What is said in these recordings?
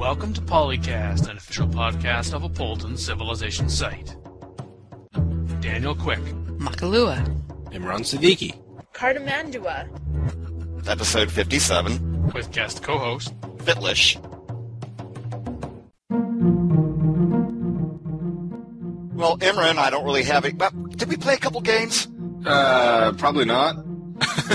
Welcome to PolyCast, an official podcast of Apolyton Civilization Site. Daniel Quick, Makahlua, Imran Siddiqui, Cardamandua. Episode 57. with guest co-host Wittlich. Well, Imran, I don't really have it. But did we play a couple games? probably not.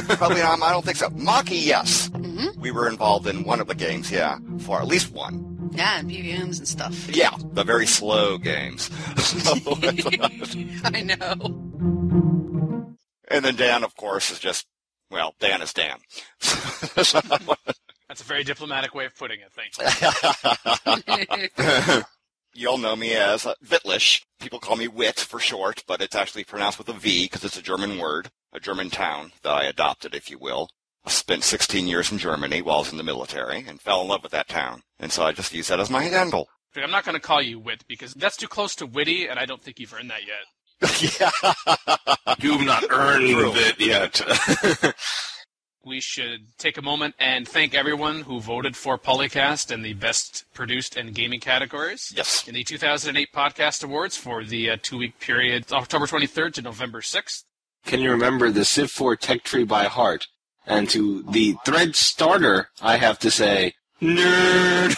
Probably not. I don't think so. Maki, yes. Mm-hmm. We were involved in one of the games, yeah, for at least one. Yeah, and PVMs and stuff. Yeah, the very slow games. I know. And then Dan, of course, is just, well, Dan is Dan. That's a very diplomatic way of putting it, thank you. You'll know me as Wittlich. People call me Witt for short, but it's actually pronounced with a V because it's a German word, a German town that I adopted, if you will. I spent 16 years in Germany while I was in the military and fell in love with that town. And so I just use that as my handle. I'm not going to call you Wit because that's too close to witty, and I don't think you've earned that yet. Yeah. You've not earned it yet. We should take a moment and thank everyone who voted for PolyCast in the Best Produced and Gaming categories. Yes. In the 2008 Podcast Awards for the 2-week period, October 23rd to November 6th. Can you remember the Civ 4 tech tree by heart? And to the thread starter, I have to say, nerd!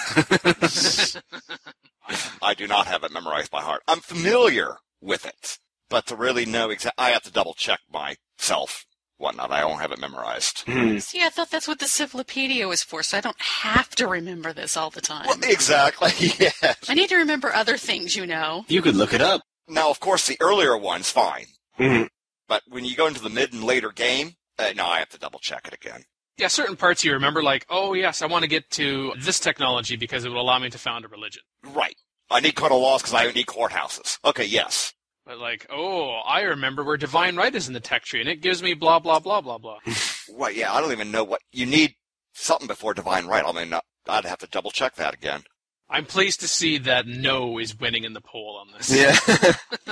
I do not have it memorized by heart. I'm familiar with it, but to really know I have to double check myself. Whatnot, I don't have it memorized. See, I thought that's what the Civlopedia was for, so I don't have to remember this all the time. Well, exactly, yes. I need to remember other things, you know. You could look it up. Now, of course, the earlier one's fine. Mm-hmm. But when you go into the mid and later game, no, I have to double check it again. Yeah, certain parts you remember, like, oh, yes, I want to get to this technology because it will allow me to found a religion. Right. I need court of laws because I need courthouses. Okay, yes. But like, oh, I remember where divine right is in the tech tree, and it gives me blah, blah, blah, blah, blah. Well, yeah, I don't even know what... You need something before divine right. I mean, I'd have to double check that again. I'm pleased to see that no is winning in the poll on this. Yeah.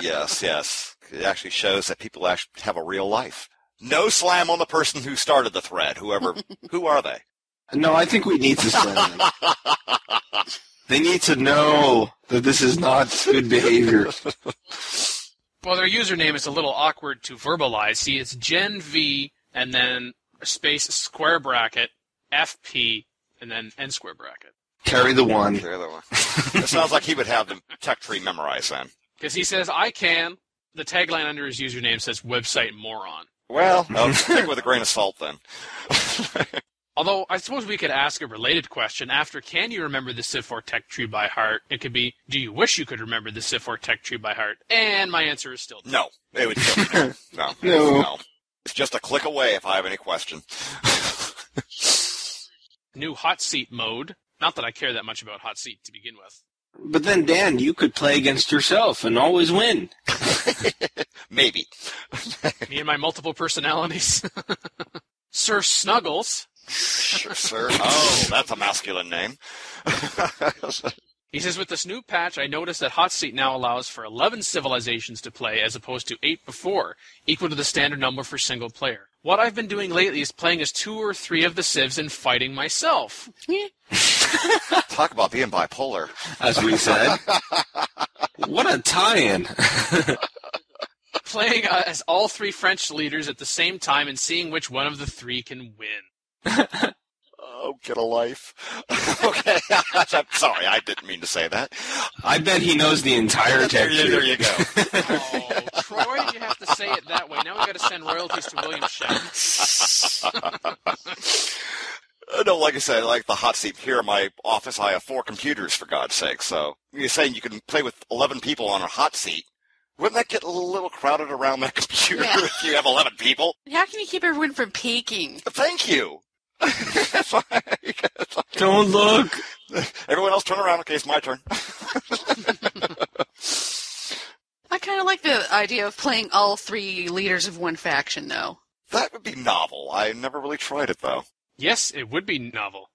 Yes. It actually shows that people actually have a real life. No slam on the person who started the thread, whoever... Who are they? No, I think we need to slam them. They need to know that this is not good behavior. Well, their username is a little awkward to verbalize. See, it's Gen V, and then space square bracket, FP, and then N square bracket. Carry the one. It sounds like he would have the tech tree memorized then. Because he says, I can. The tagline under his username says, website moron. Well, I'll take it with a grain of salt then. Although, I suppose we could ask a related question. After, can you remember the Civ 4 tech tree by heart? It could be, do you wish you could remember the Civ 4 tech tree by heart? And my answer is still no. It would still be no. No. It's just a click away if I have any question. New hot seat mode. Not that I care that much about hot seat to begin with. But then, Dan, you could play against yourself and always win. Maybe. Me and my multiple personalities. Sir Snuggles. Sure, sir. Oh, that's a masculine name. He says, with this new patch, I noticed that Hot Seat now allows for 11 civilizations to play as opposed to 8 before, equal to the standard number for single player. What I've been doing lately is playing as 2 or 3 of the civs and fighting myself. Talk about being bipolar. As we said. What a tie-in. Playing as all 3 French leaders at the same time and seeing which one of the 3 can win. Oh, get a life. Okay, I'm sorry, I didn't mean to say that. I bet he knows the entire tech tree. There you go. Oh, Troy, you have to say it that way. Now we've got to send royalties to William Shatner. No, like I said, like the hot seat here in my office, I have 4 computers, for God's sake. So you're saying you can play with 11 people on a hot seat. Wouldn't that get a little crowded around that computer if you have 11 people? How can you keep everyone from peeking? Thank you. Don't look. Everyone else turn around. Okay, it's my turn. I kind of like the idea of playing all 3 leaders of one faction, though. That would be novel. I never really tried it, though. Yes, it would be novel.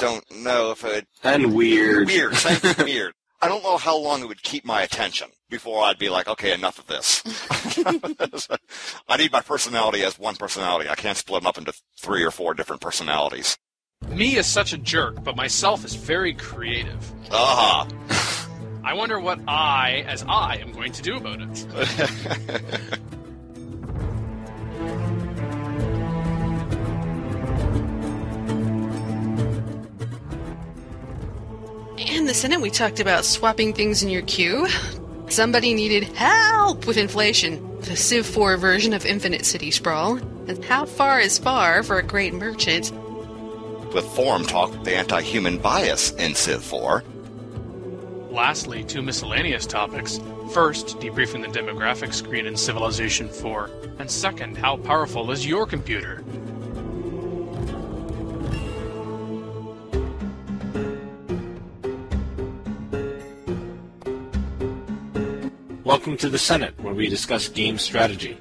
Don't know if it would... And weird. Weird. Thank you, weird. I don't know how long it would keep my attention before I'd be like, okay, enough of this. I need my personality as one personality. I can't split them up into 3 or 4 different personalities. Me is such a jerk, but myself is very creative. Uh-huh. I wonder what I am going to do about it. In the Senate, we talked about swapping things in your queue. Somebody needed help with inflation. The Civ 4 version of Infinite City Sprawl. And how far is far for a great merchant? With Forum talk, the anti-human bias in Civ 4. Lastly, 2 miscellaneous topics. First, debriefing the demographics screen in Civilization 4. And second, how powerful is your computer? Welcome to the Senate, where we discuss game strategy.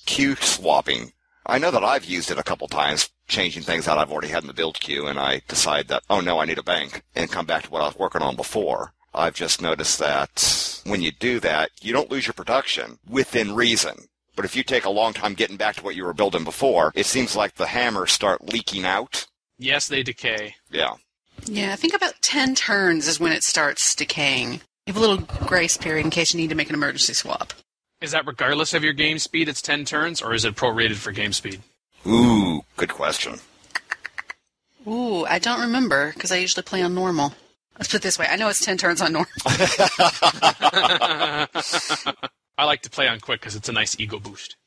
Queue swapping. I know that I've used it a couple times, changing things that I've already had in the build queue, and I decide that, oh no, I need a bank, and come back to what I was working on before. I've just noticed that when you do that, you don't lose your production within reason. But if you take a long time getting back to what you were building before, it seems like the hammers start leaking out. Yes, they decay. Yeah. Yeah, I think about 10 turns is when it starts decaying. You have a little grace period in case you need to make an emergency swap. Is that regardless of your game speed, it's 10 turns, or is it prorated for game speed? Ooh, good question. Ooh, I don't remember, because I usually play on normal. Let's put it this way, I know it's 10 turns on normal. I like to play on quick because it's a nice ego boost.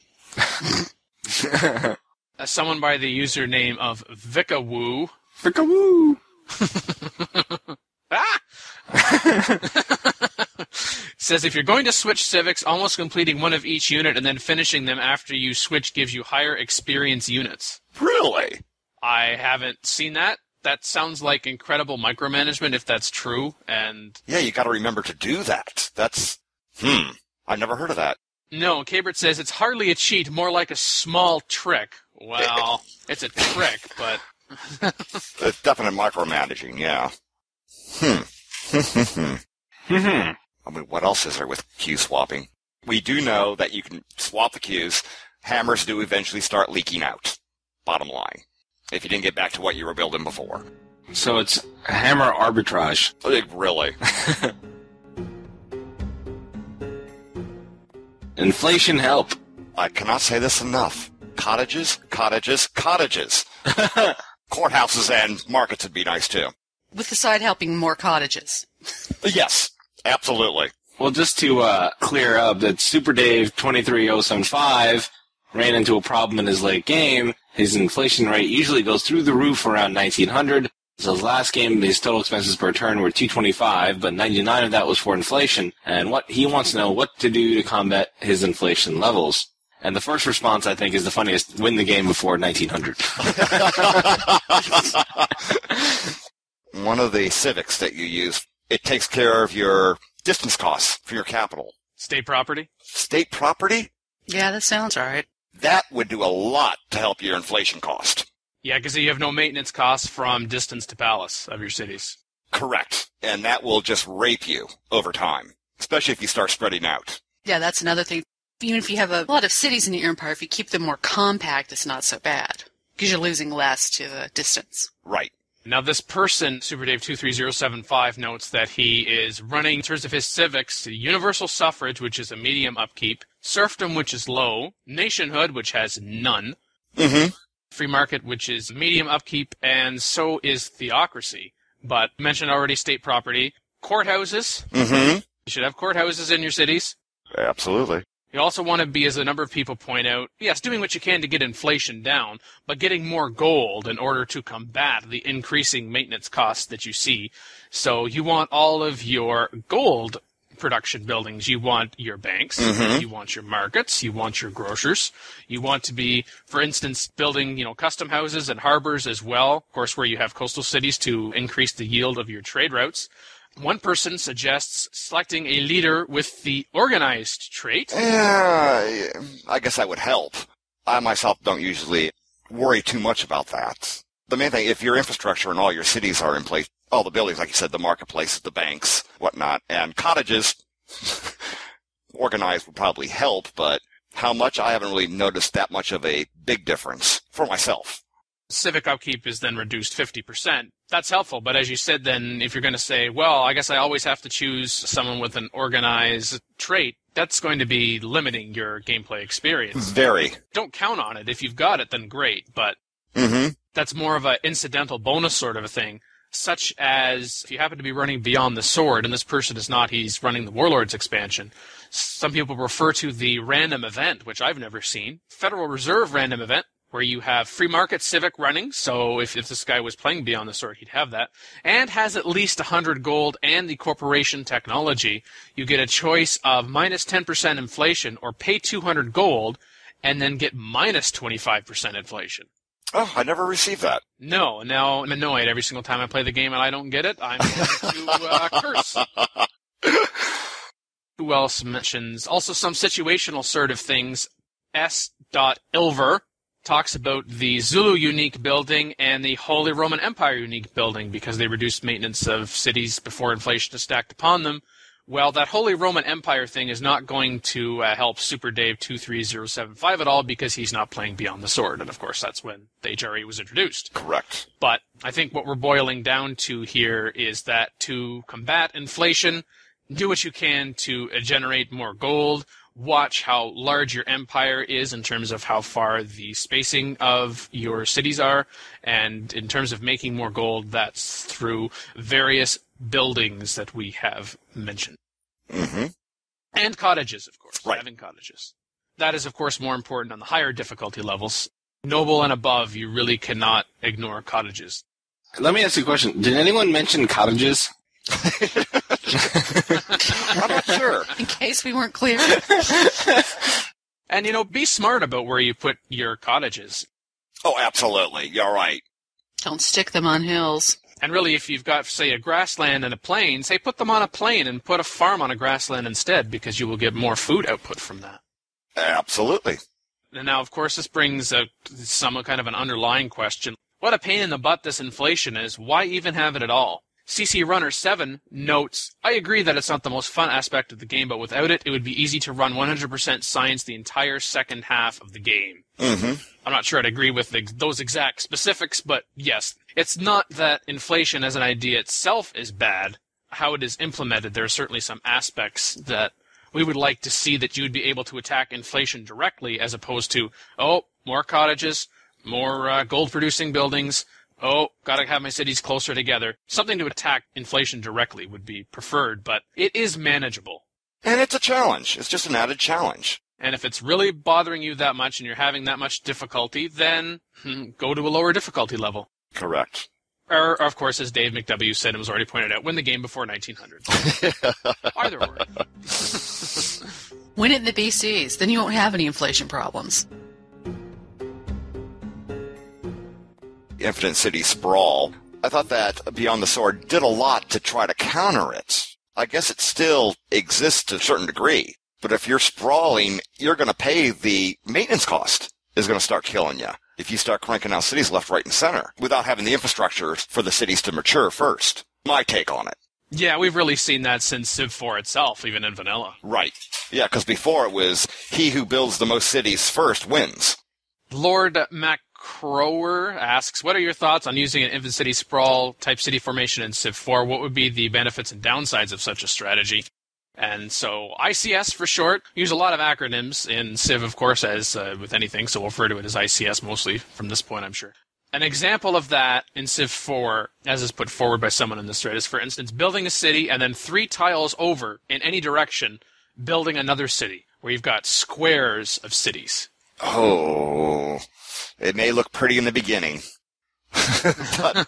Someone by the username of Vikawoo. Vikawoo! Says if you're going to switch civics, almost completing one of each unit and then finishing them after you switch gives you higher experience units. Really? I haven't seen that. That sounds like incredible micromanagement if that's true. And yeah, you got to remember to do that. That's I've never heard of that. No, Cabert says it's hardly a cheat, more like a small trick. Well, it's a trick, but it's definite micromanaging, yeah. I mean, what else is there with queue swapping? We do know that you can swap the queues. Hammers do eventually start leaking out. Bottom line. If you didn't get back to what you were building before. So it's hammer arbitrage. Really? Inflation help. I cannot say this enough. Cottages, cottages, cottages. Courthouses and markets would be nice, too. With the side helping more cottages. Yes, absolutely. Well, just to clear up that Super Dave 23075 ran into a problem in his late game. His inflation rate usually goes through the roof around 1900. So his last game, his total expenses per turn were 225, but 99 of that was for inflation. And what he wants to know what to do to combat his inflation levels. And the first response, I think, is the funniest. Win the game before 1900. One of the civics that you use, it takes care of your distance costs for your capital. state property? State property? Yeah, that sounds all right. That would do a lot to help your inflation cost. Yeah, because you have no maintenance costs from distance to palace of your cities. Correct. And that will just rape you over time, especially if you start spreading out. Yeah, that's another thing. Even if you have a lot of cities in your empire, if you keep them more compact, it's not so bad. Because you're losing less to the distance. Right. Now, this person, SuperDave23075, notes that he is running, in terms of his civics, universal suffrage, which is a medium upkeep, serfdom, which is low, nationhood, which has none, free market, which is medium upkeep, and so is theocracy. But mentioned already state property, courthouses. You should have courthouses in your cities. Absolutely. You also want to be, as a number of people point out, yes, doing what you can to get inflation down, but getting more gold in order to combat the increasing maintenance costs that you see. So you want all of your gold production buildings. You want your banks, you want your markets, you want your grocers. You want to be, for instance, building, custom houses and harbors as well, of course, where you have coastal cities to increase the yield of your trade routes. One person suggests selecting a leader with the organized trait. I guess that would help. I myself don't usually worry too much about that. The main thing, if your infrastructure and all your cities are in place, all the buildings, like you said, the marketplaces, the banks, whatnot, and cottages, organized would probably help, but How much? I haven't really noticed that much of a big difference for myself. Civic upkeep is then reduced 50%. That's helpful, but as you said then, if you're going to say, well, I guess I always have to choose someone with an organized trait, that's going to be limiting your gameplay experience. Very. Don't count on it. If you've got it, then great, but that's more of an incidental bonus sort of a thing, such as if you happen to be running Beyond the Sword, and this person is not, he's running the Warlords expansion. Some people refer to the random event, which I've never seen. Federal Reserve random event, where you have free market civic running, so if this guy was playing Beyond the Sword, he'd have that, and has at least 100 gold and the corporation technology. You get a choice of minus 10% inflation or pay 200 gold and then get minus 25% inflation. Oh, I never received that. No, now I'm annoyed every single time I play the game and I don't get it. I'm going to curse. Who else mentions? Also some situational sort of things. S.Ilver talks about the Zulu unique building and the Holy Roman Empire unique building because they reduced maintenance of cities before inflation is stacked upon them. Well, that Holy Roman Empire thing is not going to help Super Dave 23075 at all because he's not playing Beyond the Sword, and of course that's when the HRE was introduced. Correct. But I think what we're boiling down to here is that to combat inflation, do what you can to generate more gold. Watch how large your empire is in terms of how far the spacing of your cities are. And in terms of making more gold, that's through various buildings that we have mentioned. Mm-hmm. And cottages, of course. Right. Having cottages. That is, of course, more important on the higher difficulty levels. Noble and above, you really cannot ignore cottages. Let me ask you a question. Did anyone mention cottages? I'm not sure. In case we weren't clear. And, be smart about where you put your cottages. Oh, absolutely. You're right. Don't stick them on hills. And really, if you've got, say, a grassland and a plain, say put them on a plain and put a farm on a grassland instead because you will get more food output from that. Absolutely. And now, of course, this brings some kind of an underlying question. What a pain in the butt this inflation is. Why even have it at all? CC Runner 7 notes, I agree that it's not the most fun aspect of the game, but without it, it would be easy to run 100% science the entire second half of the game. Mm-hmm. I'm not sure I'd agree with those exact specifics, but yes. It's not that inflation as an idea itself is bad. How it is implemented, there are certainly some aspects that we would like to see that you would be able to attack inflation directly as opposed to, more cottages, more gold-producing buildings, gotta have my cities closer together. Something to attack inflation directly would be preferred, but it is manageable. And it's a challenge. It's just an added challenge. And if it's really bothering you that much and you're having that much difficulty, then go to a lower difficulty level. Correct. Or, of course, as Dave McW said and was already pointed out, win the game before 1900. Either or. Win it in the BCs, then you won't have any inflation problems. Infinite City Sprawl, I thought that Beyond the Sword did a lot to try to counter it. I guess it still exists to a certain degree, but if you're sprawling, you're going to pay the maintenance cost is going to start killing you if you start cranking out cities left, right, and center without having the infrastructure for the cities to mature first. My take on it. Yeah, we've really seen that since Civ 4 itself, even in vanilla. Right. Yeah, because before it was he who builds the most cities first wins. Lord Macrower asks, what are your thoughts on using an Infinite City Sprawl type city formation in Civ 4? What would be the benefits and downsides of such a strategy? And so ICS for short. Use a lot of acronyms in Civ, of course, as with anything, so we'll refer to it as ICS mostly from this point, I'm sure. An example of that in Civ 4, as is put forward by someone in this thread, is, for instance, building a city and then 3 tiles over in any direction, building another city, where you've got squares of cities. Oh, it may look pretty in the beginning. But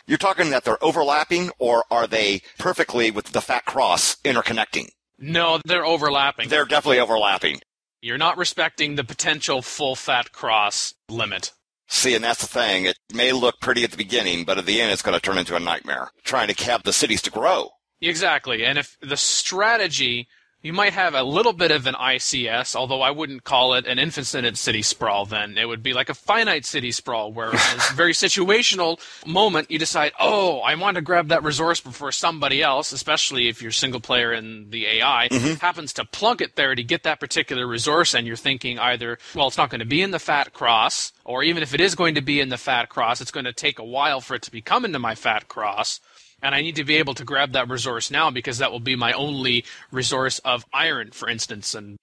you're talking that they're overlapping, or are they perfectly with the fat cross interconnecting? No, they're overlapping. They're definitely overlapping. You're not respecting the potential full fat cross limit. See, and that's the thing. It may look pretty at the beginning, but at the end it's going to turn into a nightmare, trying to have the cities to grow. Exactly, and if the strategy You might have a little bit of an ICS, although I wouldn't call it an infinite city sprawl then. It would be like a finite city sprawl, where in a very situational moment you decide, oh, I want to grab that resource before somebody else, especially if you're single player and the AI happens to plunk it there to get that particular resource, and you're thinking either, well, it's not going to be in the fat cross, or even if it is going to be in the fat cross, it's going to take a while for it to become into my fat cross. And I need to be able to grab that resource now because that will be my only resource of iron, for instance. And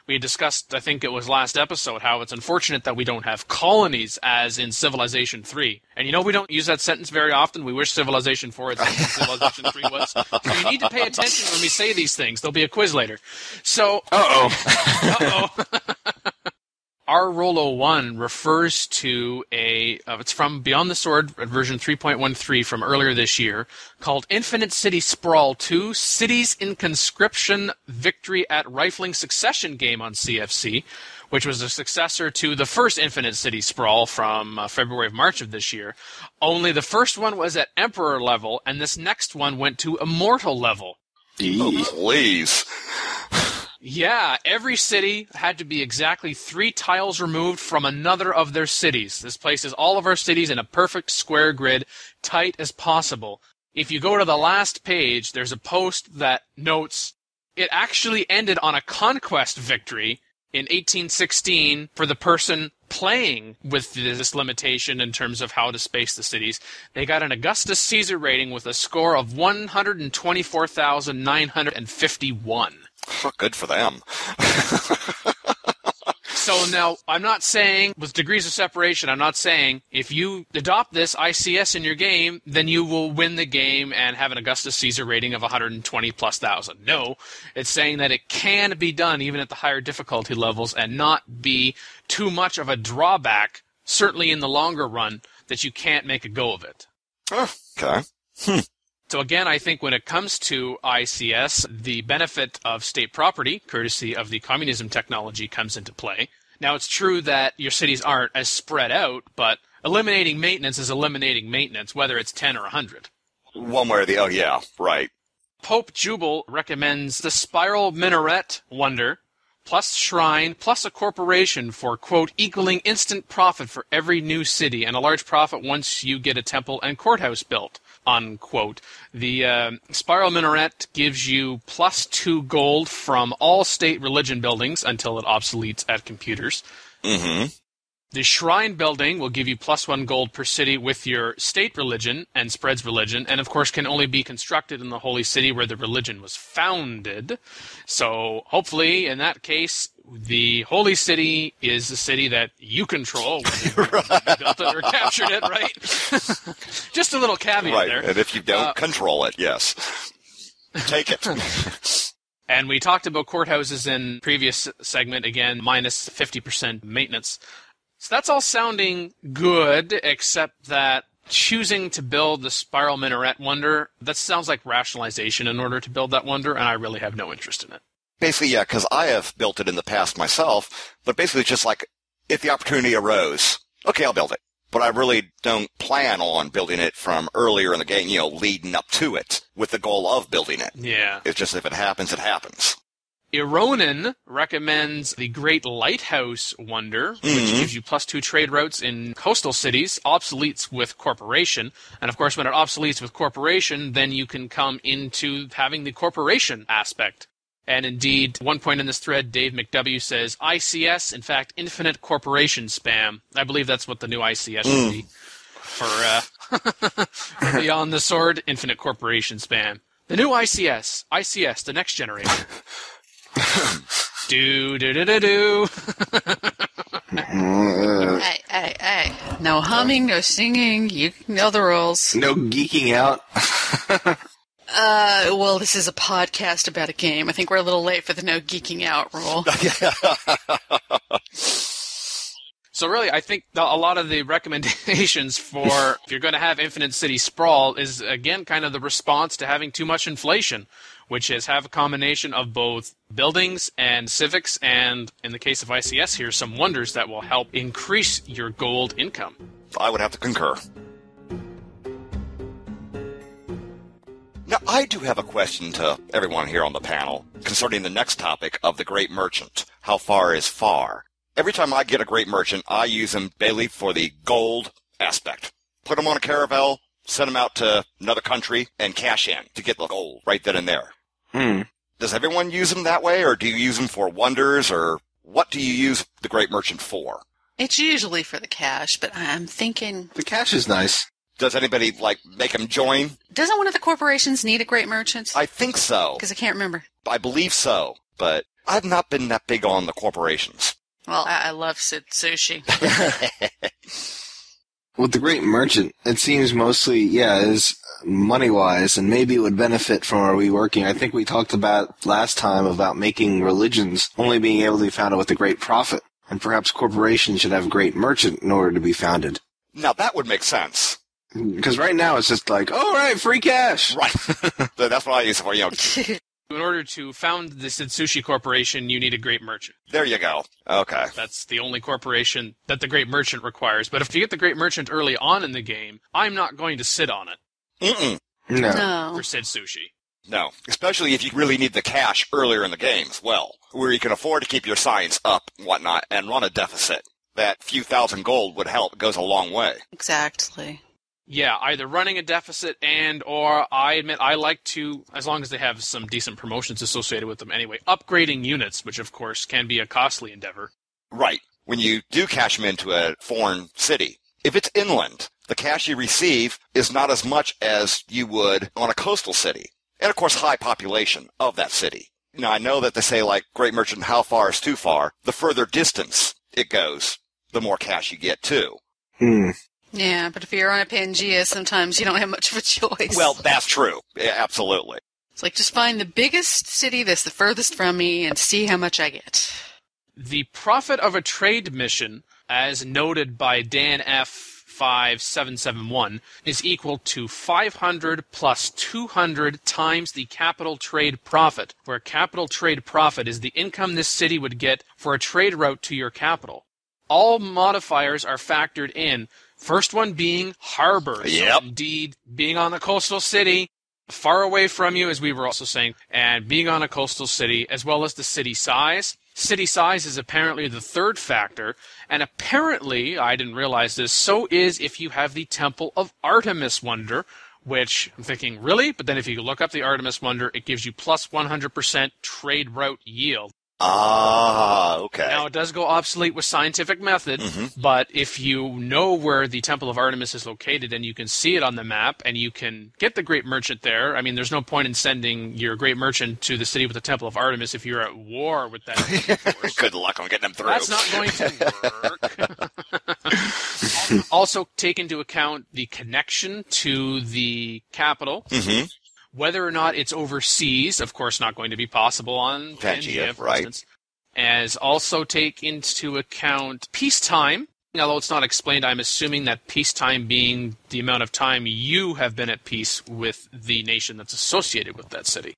we discussed, I think it was last episode, how it's unfortunate that we don't have colonies as in Civilization 3. And we don't use that sentence very often. We wish Civilization 4 had said what Civilization 3 was. So you need to pay attention when we say these things. There'll be a quiz later. So, Our Rollo 1 refers to it's from Beyond the Sword, version 3.13 from earlier this year, called Infinite City Sprawl 2, Cities in Conscription Victory at Rifling Succession game on CFC, which was a successor to the first Infinite City Sprawl from February of March of this year. Only the first one was at Emperor level, and this next one went to Immortal level. Oh, please. Yeah, every city had to be exactly 3 tiles removed from another of their cities. This places all of our cities in a perfect square grid, tight as possible. If you go to the last page, there's a post that notes it actually ended on a conquest victory in 1816 for the person playing with this limitation in terms of how to space the cities. They got an Augustus Caesar rating with a score of 124,951. Good for them. So now, I'm not saying, with degrees of separation, I'm not saying if you adopt this ICS in your game, then you will win the game and have an Augustus Caesar rating of 120,000+. No, it's saying that it can be done even at the higher difficulty levels and not be too much of a drawback, certainly in the longer run, that you can't make a go of it. Okay. So again, I think when it comes to ICS, the benefit of state property, courtesy of the communism technology, comes into play. Now, it's true that your cities aren't as spread out, but eliminating maintenance is eliminating maintenance, whether it's 10 or 100. One way or the other, yeah, right. Pope Jubal recommends the Spiral Minaret Wonder, plus Shrine, plus a corporation for, quote, equaling instant profit for every new city, and a large profit once you get a temple and courthouse built. Unquote. The Spiral Minaret gives you +2 gold from all state religion buildings until it obsoletes at computers. The Shrine building will give you +1 gold per city with your state religion and spreads religion, and of course can only be constructed in the holy city where the religion was founded. So hopefully, in that case, the holy city is the city that you control, whether you built it or captured it, right? Just a little caveat there. And if you don't control it, yes. Take it. And we talked about courthouses in previous segment, again, minus 50% maintenance. So that's all sounding good, except that choosing to build the Spiral Minaret Wonder, that sounds like rationalization in order to build that wonder, and I really have no interest in it. Basically, yeah, because I have built it in the past myself, but basically just like, if the opportunity arose, okay, I'll build it. But I really don't plan on building it from earlier in the game, leading up to it, with the goal of building it. Yeah. It's just if it happens, it happens. Ironin recommends the Great Lighthouse Wonder, which gives you +2 trade routes in coastal cities, obsoletes with corporation. And of course, when it obsoletes with corporation, then you can come into having the corporation aspect. And indeed, one point in this thread, Dave McW says, ICS, in fact, infinite corporation spam. I believe that's what the new ICS should be for Beyond the Sword, infinite corporation spam. The new ICS, the next generation. Do. Hey. No humming, no singing. You know the rules. No geeking out. Well, this is a podcast about a game. I think we're a little late for the no geeking out rule. So really, I think a lot of the recommendations for if you're going to have Infinite City Sprawl is, again, kind of the response to having too much inflation, which is have a combination of both buildings and civics, and in the case of ICS here, some wonders that will help increase your gold income. I would have to concur. Now, I do have a question to everyone here on the panel concerning the next topic of the great merchant. How far is far? Every time I get a great merchant, I use him, Bailey, for the gold aspect. Put him on a caravel, send him out to another country, and cash in to get the gold right then and there. Does everyone use him that way, or do you use him for wonders, or what do you use the great merchant for? It's usually for the cash, but I'm thinking... The cash is nice. Does anybody, make him join? Doesn't one of the corporations need a great merchant? I think so. Because I can't remember. I believe so, but I've not been that big on the corporations. Well, I love sushi. With the great merchant, it seems mostly, is money-wise, and maybe it would benefit from our reworking. I think we talked about last time about making religions only being able to be founded with a great prophet, and perhaps corporations should have a great merchant in order to be founded. Now, that would make sense. Because right now it's just like, oh, right, free cash. Right. That's what I use it for, In order to found the Sushi Corporation, you need a great merchant. There you go. Okay. That's the only corporation that the great merchant requires. But if you get the great merchant early on in the game, I'm not going to sit on it. No. For Sid Sushi. No. Especially if you really need the cash earlier in the game as well, where you can afford to keep your science up and whatnot and run a deficit. That few thousand gold would help. It goes a long way. Exactly. Yeah, either running a deficit or I admit I like to, as long as they have some decent promotions associated with them anyway, upgrading units, which of course can be a costly endeavor. Right. When you do cash them into a foreign city, if it's inland, the cash you receive is not as much as you would on a coastal city. And of course, high population of that city. Now, I know that they say, great merchant, how far is too far? The further distance it goes, the more cash you get too. Yeah, but if you're on a Pangea, sometimes you don't have much of a choice. Well, that's true. Yeah, absolutely. It's just find the biggest city that's the furthest from me and see how much I get. The profit of a trade mission, as noted by Dan F5771, is equal to 500 plus 200 times the capital trade profit, where capital trade profit is the income this city would get for a trade route to your capital. All modifiers are factored in. First one being harbor. Yep. So indeed, being on the coastal city, far away from you, as we were also saying, and being on a coastal city, as well as the city size. City size is apparently the third factor, and apparently, I didn't realize this, so is if you have the Temple of Artemis Wonder, which I'm thinking, really? But then if you look up the Artemis Wonder, it gives you plus 100% trade route yield. Ah, okay. Now, it does go obsolete with scientific method, but if you know where the Temple of Artemis is located and you can see it on the map and you can get the Great Merchant there, I mean, there's no point in sending your Great Merchant to the city with the Temple of Artemis if you're at war with that force. Good luck on getting them through. That's not going to work. Also, take into account the connection to the capital. Whether or not it's overseas, of course, not going to be possible on Pangea, for instance. As also take into account peacetime. Although it's not explained, I'm assuming that peacetime being the amount of time you have been at peace with the nation that's associated with that city.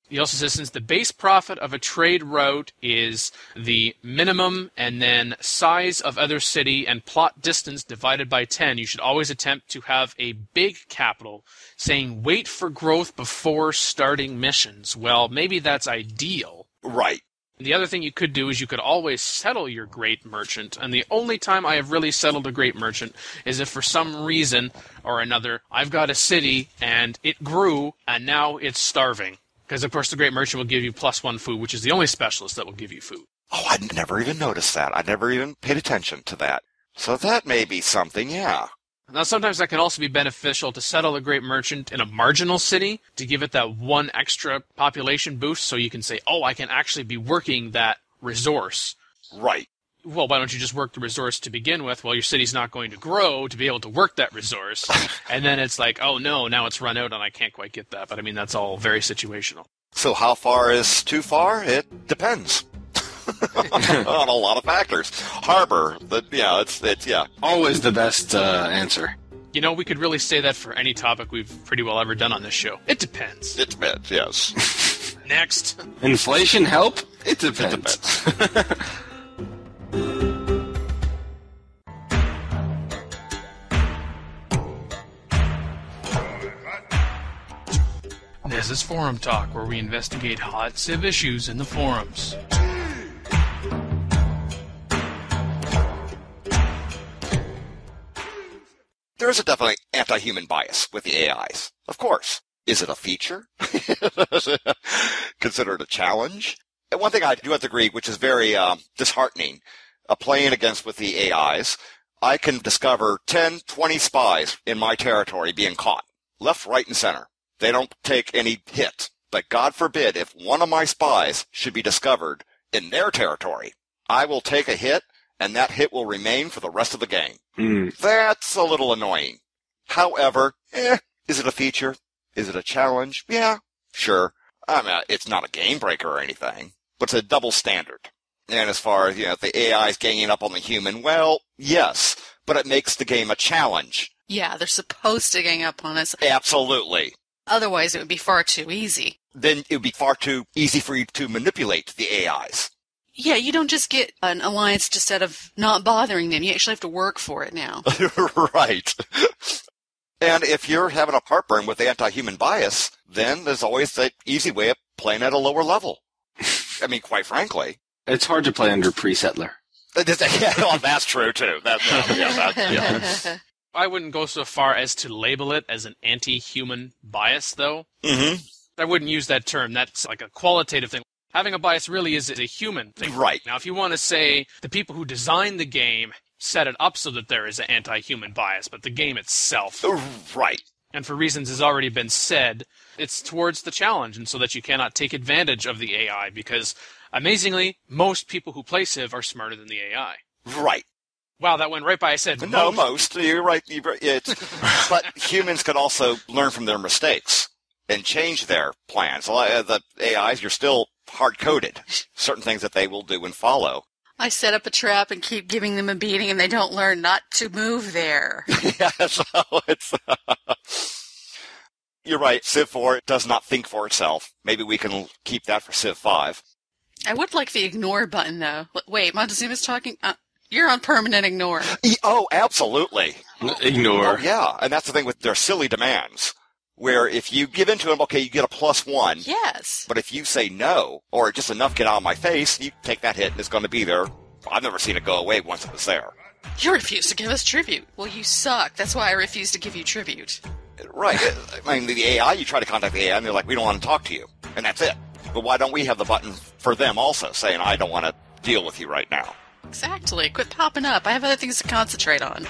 He also says since the base profit of a trade route is the minimum and then size of other city and plot distance divided by 10, you should always attempt to have a big capital saying wait for growth before starting missions. Well, maybe that's ideal. Right. The other thing you could do is you could always settle your great merchant, and the only time I have really settled a great merchant is if for some reason or another I've got a city and it grew and now it's starving. Because, of course, the Great Merchant will give you +1 food, which is the only specialist that will give you food. Oh, I never even noticed that. I never even paid attention to that. So that may be something, yeah. Now, sometimes that can also be beneficial to settle a Great Merchant in a marginal city to give it that one extra population boost so you can say, oh, I can actually be working that resource. Right. Well, why don't you just work the resource to begin with? Well, your city's not going to grow to be able to work that resource. And then it's like, oh no, now it's run out and I can't quite get that. But I mean, that's all very situational. So how far is too far? It depends. On a lot of factors. Harbor, it's Always the best answer. You know, we could really say that for any topic we've pretty well ever done on this show. It depends. It depends, yes. Next. Inflation help? It depends. It depends. This is Forum Talk, where we investigate hot Civ issues in the forums. There is a definitely anti-human bias with the AIs. Of course. Is it a feature? Consider it a challenge? And one thing I do have to agree, which is very disheartening, playing against with the AIs, I can discover 10, 20 spies in my territory being caught. Left, right, and center. They don't take any hit. But God forbid if one of my spies should be discovered in their territory, I will take a hit, and that hit will remain for the rest of the game. That's a little annoying. However, is it a feature? Is it a challenge? Yeah, sure. I mean, it's not a game breaker or anything, but it's a double standard. And as far as, if the AI is ganging up on the human, well, yes, but it makes the game a challenge. Yeah, they're supposed to gang up on us. Absolutely. Otherwise, it would be far too easy. Then it would be far too easy for you to manipulate the AIs. Yeah, you don't just get an alliance just out of not bothering them. You actually have to work for it now. Right. And if you're having a heartburn with anti-human bias, then there's always the easy way of playing at a lower level. I mean, quite frankly. It's hard to play under pre-settler. Yeah, well, that's true, too. I wouldn't go so far as to label it as an anti-human bias, though. Mm-hmm. I wouldn't use that term. That's like a qualitative thing. Having a bias really is a human thing. Right. Now, if you want to say the people who designed the game set it up so that there is an anti-human bias, but the game itself... Right. And for reasons has already been said, it's towards the challenge, and so that you cannot take advantage of the AI, because, amazingly, most people who play Civ are smarter than the AI. Right. Wow, that went right by. I said No, most. You're right. But humans could also learn from their mistakes and change their plans. The AIs, you're still hard-coded. Certain things that they will do and follow. I set up a trap and keep giving them a beating, and they don't learn not to move there. Yeah, so it's... You're right. Civ 4 does not think for itself. Maybe we can keep that for Civ 5. I would like the ignore button, though. Wait, Montezuma's talking... You're on permanent ignore. Oh, absolutely. Ignore. Oh, yeah, and that's the thing with their silly demands, where if you give in to them, okay, you get a +1. Yes. But if you say no, or just enough get out of my face, you take that hit and it's going to be there. I've never seen it go away once it was there. You refuse to give us tribute. Well, you suck. That's why I refuse to give you tribute. Right. I mean, the AI, you try to contact the AI, and they're like, we don't want to talk to you. And that's it. But why don't we have the button for them also, saying, I don't want to deal with you right now? Exactly. Quit popping up. I have other things to concentrate on.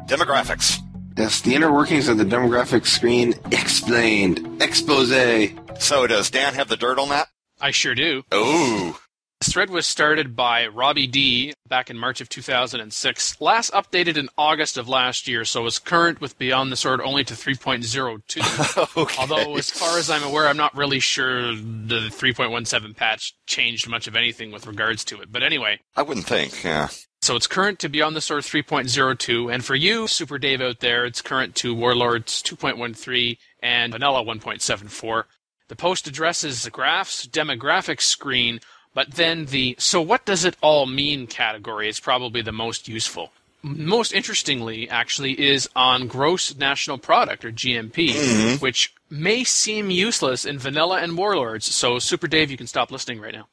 Demographics. Yes, the inner workings of the demographics screen explained. Expose. So does Dan have the dirt on that? I sure do. Ooh. This thread was started by Robbie D. back in March of 2006, last updated in August of last year, so it's current with Beyond the Sword only to 3.02. Okay. Although, as far as I'm aware, I'm not really sure the 3.17 patch changed much of anything with regards to it. But anyway. I wouldn't think, yeah. So it's current to Beyond the Sword 3.02, and for you, Super Dave out there, it's current to Warlords 2.13 and Vanilla 1.74. The post addresses the graphs, demographics screen, but then the so what does it all mean category is probably the most useful. Most interestingly, actually, is on gross national product, or GNP, which may seem useless in Vanilla and Warlords, so Super Dave, you can stop listening right now.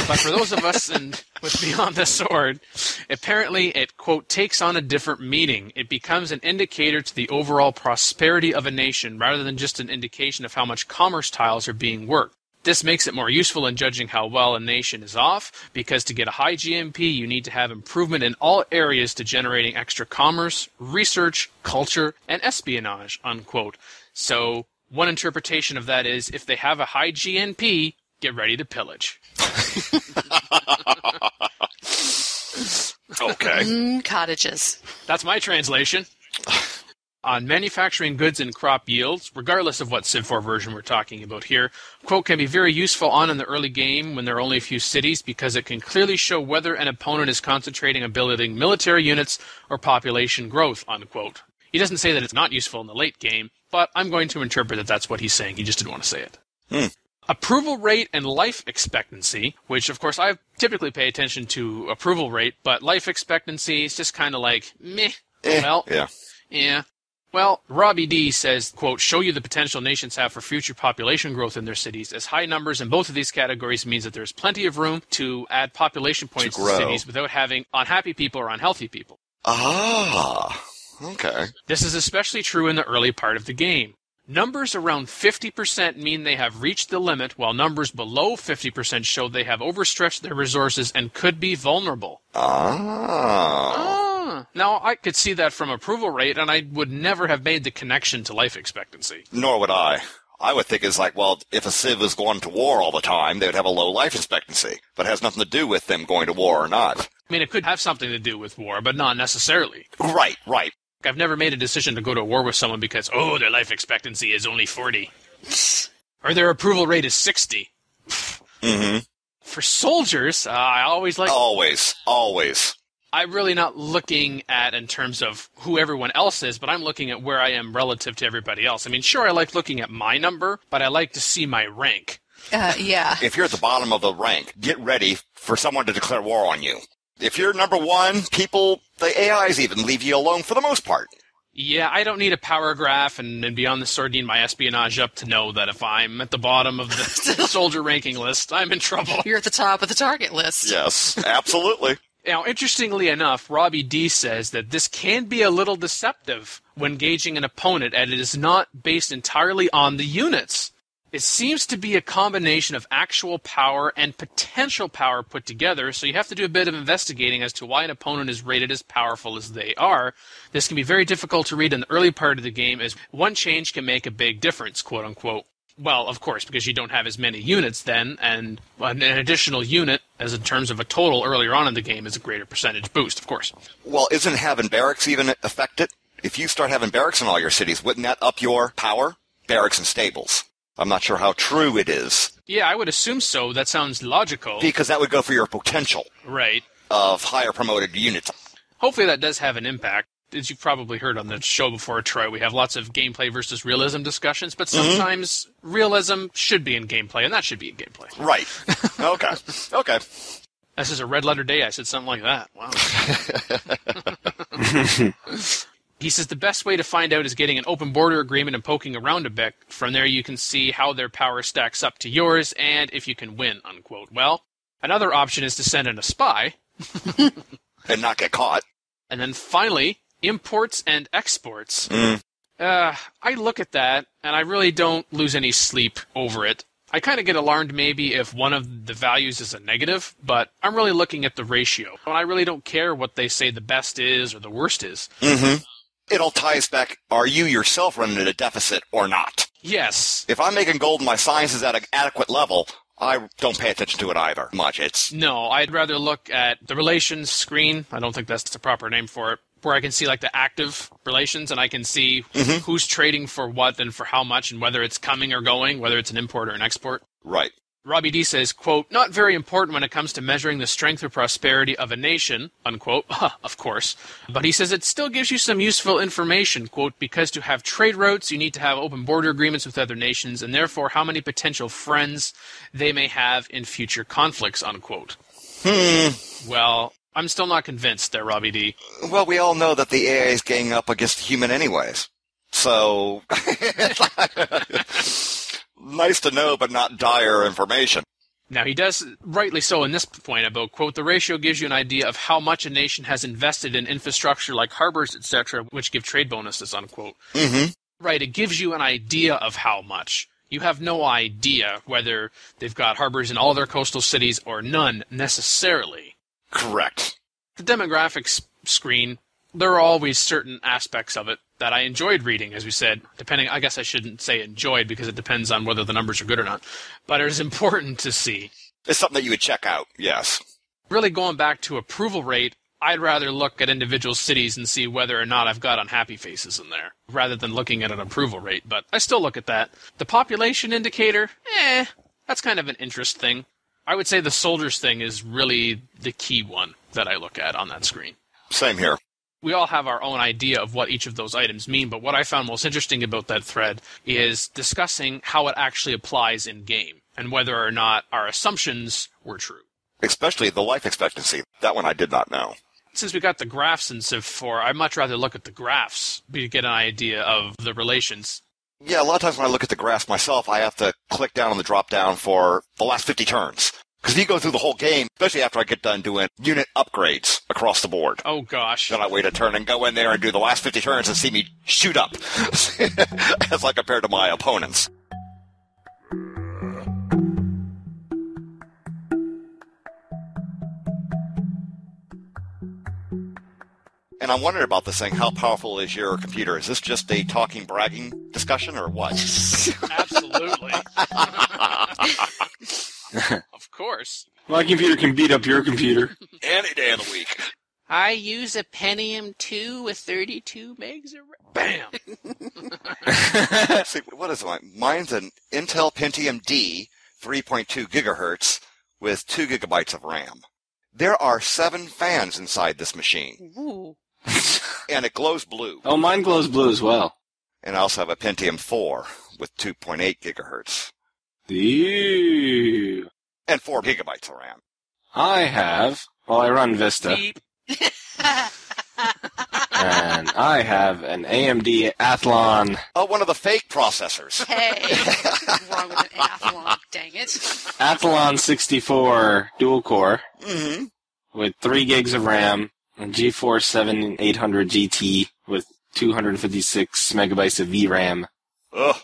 But for those of us with Beyond the Sword, apparently it, quote, takes on a different meaning. It becomes an indicator to the overall prosperity of a nation, rather than just an indication of how much commerce tiles are being worked. This makes it more useful in judging how well a nation is off, because to get a high GNP, you need to have improvement in all areas to generating extra commerce, research, culture, and espionage, unquote. So, one interpretation of that is, if they have a high GNP, get ready to pillage. Okay. Cottages. That's my translation. On manufacturing goods and crop yields, regardless of what Civ 4 version we're talking about here, quote, can be very useful on in the early game when there are only a few cities, because it can clearly show whether an opponent is concentrating on building military units or population growth, unquote. He doesn't say that it's not useful in the late game, but I'm going to interpret that that's what he's saying. He just didn't want to say it. approval rate and life expectancy, which, of course, I typically pay attention to approval rate, but life expectancy is just kind of like, meh. Yeah. Well, Robbie D says, quote, show you the potential nations have for future population growth in their cities, as high numbers in both of these categories means that there's plenty of room to add population points to cities without having unhappy people or unhealthy people. Ah, okay. This is especially true in the early part of the game. Numbers around 50% mean they have reached the limit, while numbers below 50% show they have overstretched their resources and could be vulnerable. Now, I could see that from approval rate, and I would never have made the connection to life expectancy. Nor would I. I would think it's like, well, if a civ is going to war all the time, they would have a low life expectancy. But it has nothing to do with them going to war or not. I mean, it could have something to do with war, but not necessarily. Right. I've never made a decision to go to war with someone because, their life expectancy is only 40. Or their approval rate is 60. Mm-hmm. For soldiers, I always like... Always. I'm really not looking at in terms of who everyone else is, but I'm looking at where I am relative to everybody else. I mean, sure, I like looking at my number, but I like to see my rank. Yeah. If you're at the bottom of the rank, get ready for someone to declare war on you. If you're number one, the AIs even leave you alone for the most part. Yeah, I don't need a power graph and beyond the sardine my espionage up to know that if I'm at the bottom of the soldier ranking list, I'm in trouble. You're at the top of the target list. Yes, absolutely. Now, interestingly enough, Robbie D says that this can be a little deceptive when gauging an opponent, and it is not based entirely on the units. It seems to be a combination of actual power and potential power put together, so you have to do a bit of investigating as to why an opponent is rated as powerful as they are. This can be very difficult to read in the early part of the game, as one change can make a big difference, quote-unquote. Well, of course, because you don't have as many units then, and an additional unit, as in terms of a total earlier on in the game, is a greater percentage boost, of course. Well, isn't having barracks even affect it? If you start having barracks in all your cities, wouldn't that up your power? Barracks and stables. I'm not sure how true it is. Yeah, I would assume so. That sounds logical. Because that would go for your potential. Right. Of higher promoted units. Hopefully that does have an impact. As you've probably heard on the show before, Troy, we have lots of gameplay versus realism discussions, but sometimes realism should be in gameplay, and that should be in gameplay. Right. Okay. This is a red letter day. I said something like that. Wow. He says the best way to find out is getting an open border agreement and poking around a bit. From there you can see how their power stacks up to yours and if you can win, unquote. Well, another option is to send in a spy. And not get caught. And then finally, imports and exports. I look at that, and I really don't lose any sleep over it. I kind of get alarmed maybe if one of the values is a negative, but I'm really looking at the ratio. And I really don't care what they say the best is or the worst is. Mm-hmm. It all ties back, are you yourself running at a deficit or not? Yes. If I'm making gold and my science is at an adequate level, I don't pay attention to it either much. No, I'd rather look at the relations screen. I don't think that's the proper name for it. Where I can see like the active relations and I can see who's trading for what and for how much and whether it's coming or going, whether it's an import or an export. Right. Robbie D says, quote, not very important when it comes to measuring the strength or prosperity of a nation, unquote, of course. But he says it still gives you some useful information, quote, because to have trade routes, you need to have open border agreements with other nations, and therefore how many potential friends they may have in future conflicts, unquote. Well, I'm still not convinced there, Robbie D. Well, we all know that the AI is ganging up against human anyways. So... nice to know, but not dire information. Now, he does, rightly so in this point about, quote, the ratio gives you an idea of how much a nation has invested in infrastructure like harbors, etc., which give trade bonuses, unquote. Mm-hmm. Right, it gives you an idea of how much. You have no idea whether they've got harbors in all their coastal cities or none, necessarily. Correct. The demographics screen, there are always certain aspects of it that I enjoyed reading, as we said, depending, I guess I shouldn't say enjoyed because it depends on whether the numbers are good or not, but it is important to see. It's something that you would check out, yes. Really going back to approval rate, I'd rather look at individual cities and see whether or not I've got unhappy faces in there, rather than looking at an approval rate, but I still look at that. The population indicator, that's kind of an interest thing. I would say the soldiers thing is really the key one that I look at on that screen. Same here. We all have our own idea of what each of those items mean, but what I found most interesting about that thread is discussing how it actually applies in game. and whether or not our assumptions were true. Especially the life expectancy. That one I did not know. Since we got the graphs in Civ 4, I'd much rather look at the graphs to get an idea of the relations. Yeah, a lot of times when I look at the graphs myself, I have to click down on the drop-down for the last 50 turns. Because if you go through the whole game, especially after I get done doing unit upgrades across the board. Oh, gosh. Then I wait a turn and go in there and do the last 50 turns and see me shoot up. As I compare to my opponents. And I'm wondering about this thing, how powerful is your computer? Is this just a talking, bragging discussion, or what? Absolutely. Of course. My computer can beat up your computer. Any day of the week. I use a Pentium 2 with 32 megs of RAM. Bam! See, what is mine? Mine's an Intel Pentium D, 3.2 gigahertz, with 2 gigabytes of RAM. There are 7 fans inside this machine. Ooh. And it glows blue. Oh, mine glows blue as well. And I also have a Pentium 4 with 2.8 gigahertz. Ew. And 4 gigabytes of RAM. I run Vista. Beep. And I have an AMD Athlon. Oh, one of the fake processors. Hey, what's wrong with an Athlon? Dang it. Athlon 64 dual core. Mm-hmm. With 3 gigs of RAM. A GeForce 7800 GT with 256 megabytes of VRAM. Ugh.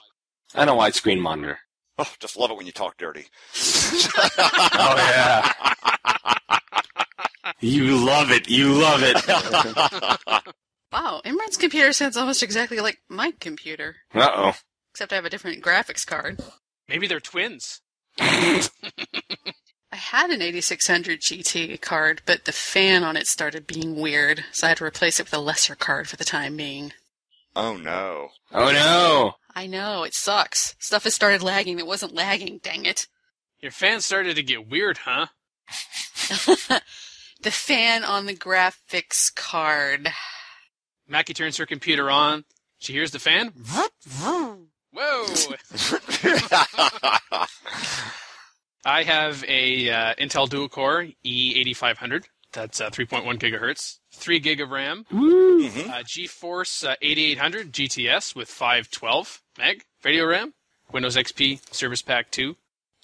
And a widescreen monitor. Oh, just love it when you talk dirty. Oh, yeah. You love it. You love it. Wow, Imran's computer sounds almost exactly like my computer. Uh-oh. Except I have a different graphics card. Maybe they're twins. I had an 8600 GT card, but the fan on it started being weird, so I had to replace it with a lesser card for the time being. Oh, no. Oh, no. I know, it sucks. Stuff has started lagging that wasn't lagging, dang it. Your fans started to get weird, huh? The fan on the graphics card. Mackie turns her computer on. She hears the fan. Whoa! I have a Intel dual-core E8500. That's 3.1 gigahertz, 3 gig of RAM. Woo. GeForce 8800 GTS with 512 meg video RAM. Windows XP Service Pack 2.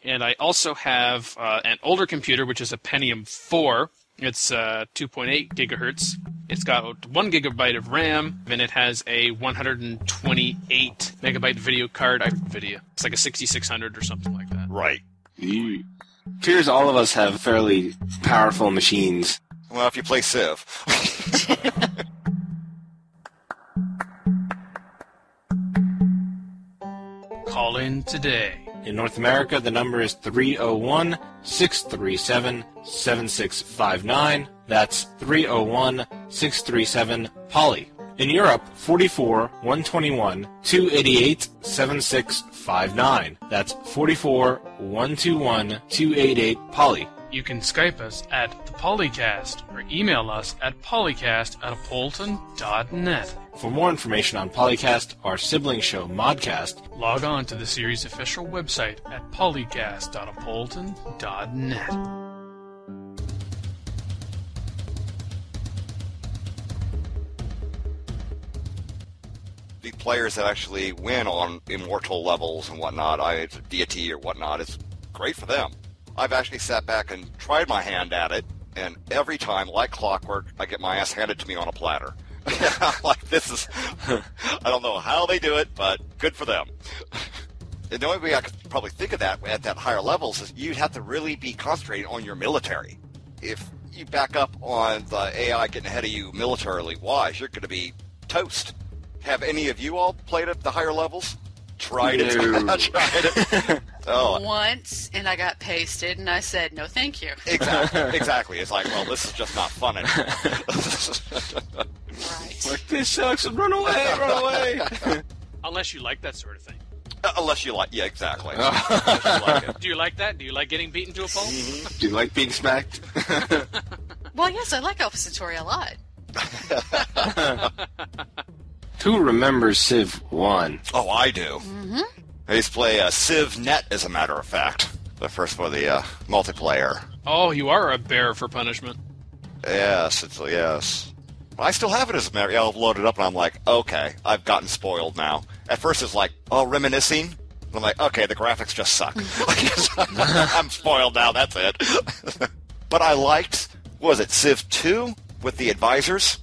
And I also have an older computer, which is a Pentium 4. It's 2.8 gigahertz. It's got 1 gigabyte of RAM, and it has a 128 megabyte video card. It's like a 6600 or something like that. Right. Appears all of us have fairly powerful machines. Well, if you play Civ. Call in today. In North America, the number is 301-637-7659. That's 301-637-POLY. In Europe, 44-121-288-7659. That's 44-121-288-POLY. You can Skype us at the PolyCast or email us at polycast@apolyton.net. For more information on PolyCast, our sibling show ModCast, log on to the series' official website at polycast.apolyton.net. The players that actually win on immortal levels and whatnot, deity or whatnot, it's great for them. I've actually sat back and tried my hand at it, and every time, like clockwork, I get my ass handed to me on a platter. I'm like, this is... I don't know how they do it, but good for them. And the only way I could probably think of that at that higher levels is you'd have to really be concentrating on your military. If you back up on the AI getting ahead of you militarily-wise, you're going to be toast. Have any of you all played at the higher levels? Tried it? No. Tried it? Oh. Once, and I got pasted, and I said, no thank you. Exactly. It's like, well, this is just not fun anymore. Right. like, this sucks, run away. Unless you like that sort of thing. Unless you like, yeah, exactly. Unless you like it. Do you like that? Do you like getting beaten to a pulp? Do you like being smacked? Well, yes, I like Alpha Centauri a lot. Who remembers Civ 1? Oh, I do. Mm-hmm. I used to play CivNet, as a matter of fact. The first for the multiplayer. Oh, you are a bear for punishment. Yes, yes. I still have it as a matter. I'll load it up, and I'm like, okay, I've gotten spoiled now. At first, it's like, oh, reminiscing. And I'm like, okay, the graphics just suck. I'm spoiled now. That's it. But I liked, what was it, Civ 2 with the advisors?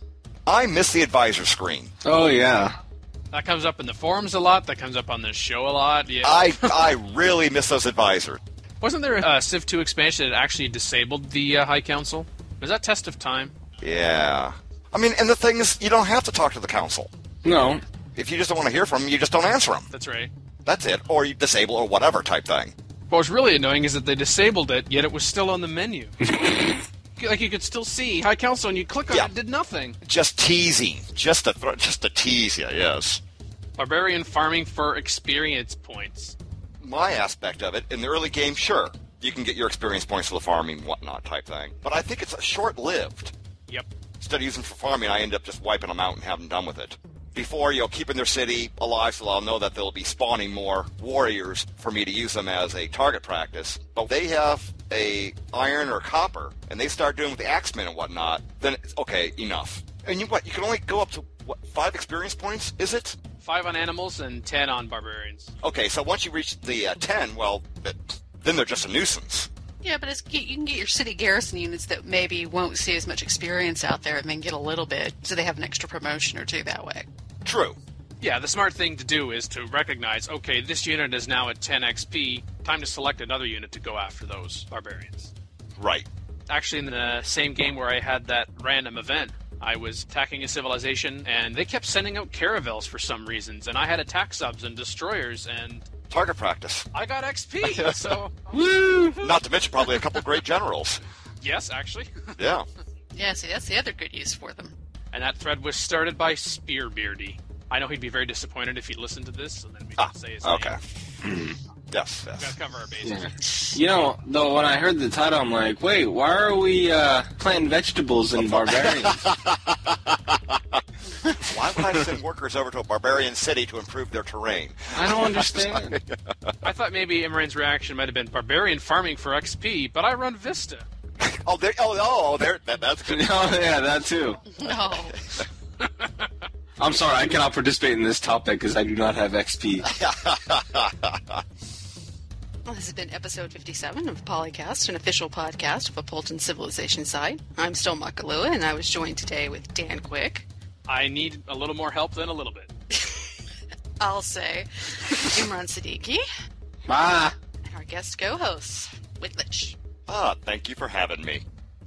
I miss the advisor screen. Oh, yeah. That comes up in the forums a lot. That comes up on this show a lot. Yeah. I really miss those advisors. Wasn't there a Civ 2 expansion that actually disabled the High Council? Was that Test of Time? Yeah. I mean, and the thing is, you don't have to talk to the council. No. If you just don't want to hear from them, you just don't answer them. That's right. That's it. Or you disable or whatever type thing. What was really annoying is that they disabled it, yet it was still on the menu. Like, you could still see High Council, and you click on it, it did nothing. Just teasing. Just to tease you, yes. Barbarian farming for experience points. My aspect of it, in the early game, sure, you can get your experience points for the farming, whatnot type thing. But I think it's short-lived. Yep. Instead of using for farming, I end up just wiping them out and having done with it. Before, keeping their city alive so I'll know that they'll be spawning more warriors for me to use them as a target practice. But they have a iron or copper, and they start doing with the axemen and whatnot, then it's okay, enough. And you can only go up to, 5 experience points, is it? 5 on animals and 10 on barbarians. Okay, so once you reach the 10, well, then they're just a nuisance. Yeah, but you can get your city garrison units that maybe won't see as much experience out there and then get a little bit, so they have an extra promotion or two that way. True. Yeah, the smart thing to do is to recognize, okay, this unit is now at 10 XP, time to select another unit to go after those barbarians. Right. Actually, in the same game where I had that random event, I was attacking a civilization, and they kept sending out caravels for some reasons, and I had attack subs and destroyers, and... Target practice. I got XP, so... Woo! Not to mention probably a couple great generals. Yes, actually. Yeah. Yeah, see, that's the other good use for them. And that thread was started by Spearbeardy. I know he'd be very disappointed if he listened to this, so then we can say his name. Okay. Yes. Gotta cover our bases. Yeah. Though, when I heard the title, I'm like, wait, why are we planting vegetables in barbarians? Why would I send workers over to a barbarian city to improve their terrain? I don't understand. I thought maybe Imran's reaction might have been barbarian farming for XP, but I run Vista. That's good. Oh, yeah, that too. No. I'm sorry, I cannot participate in this topic because I do not have XP. Well, this has been episode 57 of PolyCast, an official podcast of Apolyton Civilization Site. I'm still Makahlua, and I was joined today with DanQ. I need a little more help than a little bit. I'll say Imran Siddiqui. And our guest co-host, Wittlich. Thank you for having me.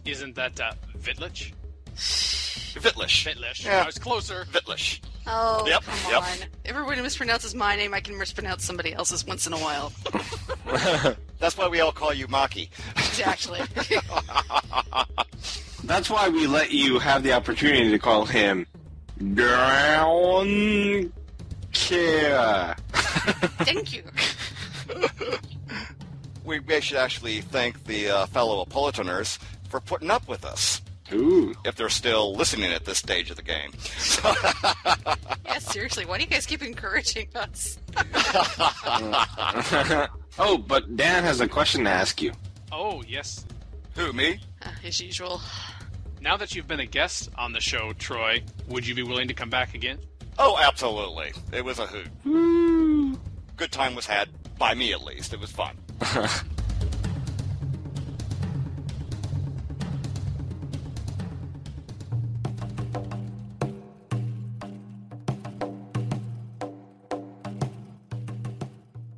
Isn't that Wittlich? Wittlich. Wittlich. Yeah. I was closer. Wittlich. Oh, Yep, come yep. on. Everyone who mispronounces my name, I can mispronounce somebody else's once in a while. That's why we all call you Maki. Exactly. That's why we let you have the opportunity to call him DanQ. Thank you. We should actually thank the fellow Apolytoners for putting up with us. Ooh. If they're still listening at this stage of the game. Yeah, seriously, why do you guys keep encouraging us? Oh, but Dan has a question to ask you. Oh, yes. Who, me? As usual. Now that you've been a guest on the show, Troy, would you be willing to come back again? Oh, absolutely. It was a hoot. Woo. Good time was had, by me at least. It was fun.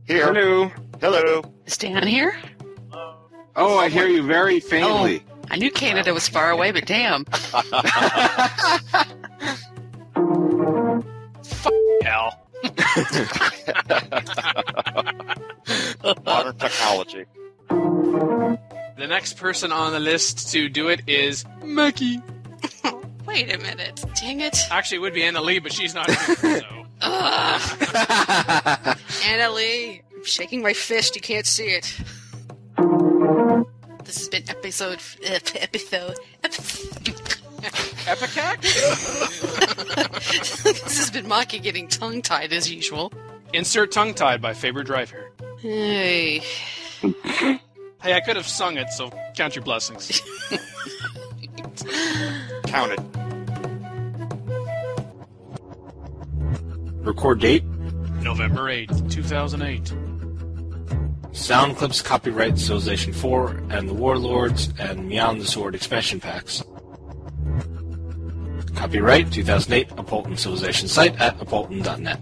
Here. Hello. Hello. Is Dan here? Oh, I hear you very faintly. Oh, I knew Canada was far away, but damn. Hell. Modern technology. The next person on the list to do it is Mackie. Wait a minute. Dang it. Actually, it would be Anna Lee, but she's not here, so... Anna Lee, I'm shaking my fist. You can't see it. This has been episode. Epicac? This has been Maki getting tongue-tied as usual. Insert tongue-tied by Faber Driver. Hey. Hey, I could have sung it, so count your blessings. Count it. Record date? November 8th, 2008. Sound clips copyright Civilization 4 and the Warlords and Beyond the Sword expansion packs. Copyright 2008 Apolyton Civilization Site at apolyton.net.